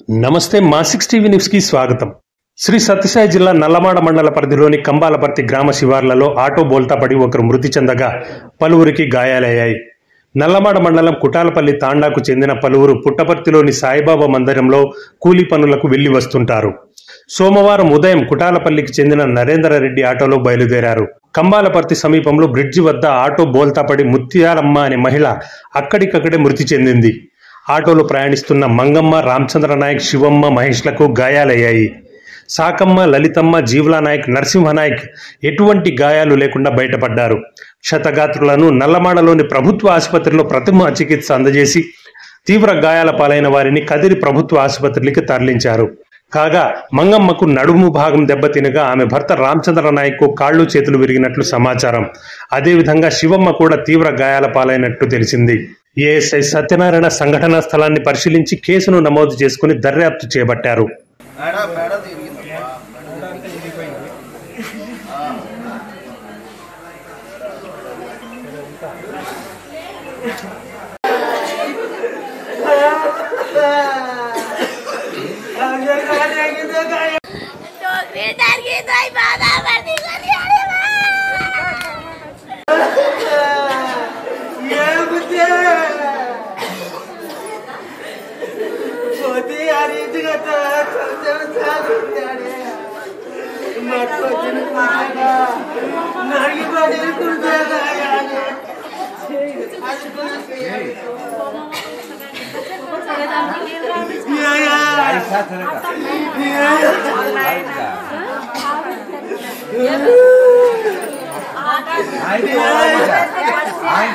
నమస్తే మా 6 TV news కి స్వాగతం. శ్రీ సత్యసాయి జిల్లా నల్లమాడ మండల పరిధిలోని కంబాలపర్తి గ్రామ శివార్లలో ఆటో బోల్తాపడి ఒకరు మృతి చెందగా పలువురికి గాయాలయ్యాయి. నల్లమాడ మండలం కుటాలపల్లి తాండాకు చెందిన పలువురు పుట్టపర్తిలోని సాయిబాబా మందిరంలో కూలీ పనులకు వెళ్లి వస్తుంటారు. సోమవారం ఉదయం కుటాలపల్లికి చెందిన నరేంద్రరెడ్డి ఆటోలో బయలుదేరారు. కంబాలపర్తి సమీపంలో బ్రిడ్జి వద్ద ఆటో బోల్తాపడి ముత్యాలమ్మ అనే మహిళ అక్కడికక్కడే మృతి చెందింది. ఆటోలో ప్రయాణిస్తున్న మంగమ్మ, రామచంద్ర నాయక్, శివమ్మ, మహేష్లకు గాయాలయ్యాయి. సాకమ్మ, లలితమ్మ, జీవలా నాయక్, నరసింహనాయక్ ఎటువంటి గాయాలు లేకుండా బయటపడ్డారు. క్షతగాత్రులను నల్లమాడలోని ప్రభుత్వ ఆసుపత్రిలో ప్రథమ చికిత్స అందజేసి తీవ్ర గాయాల పాలైన వారిని కదిరి ప్రభుత్వ ఆసుపత్రికి తరలించారు. కాగా మంగమ్మకు నడుము భాగం దెబ్బతినగా ఆమె భర్త రామచంద్ర నాయక్ కాళ్ళు చేతులు విరిగినట్లు సమాచారం. అదేవిధంగా శివమ్మ కూడా తీవ్ర గాయాల పాలైనట్టు తెలిసింది. ఏఎస్ఐ సత్యనారాయణ సంఘటనా స్థలాన్ని పరిశీలించి కేసును నమోదు చేసుకుని దర్యాప్తు చేపట్టారు. Ay,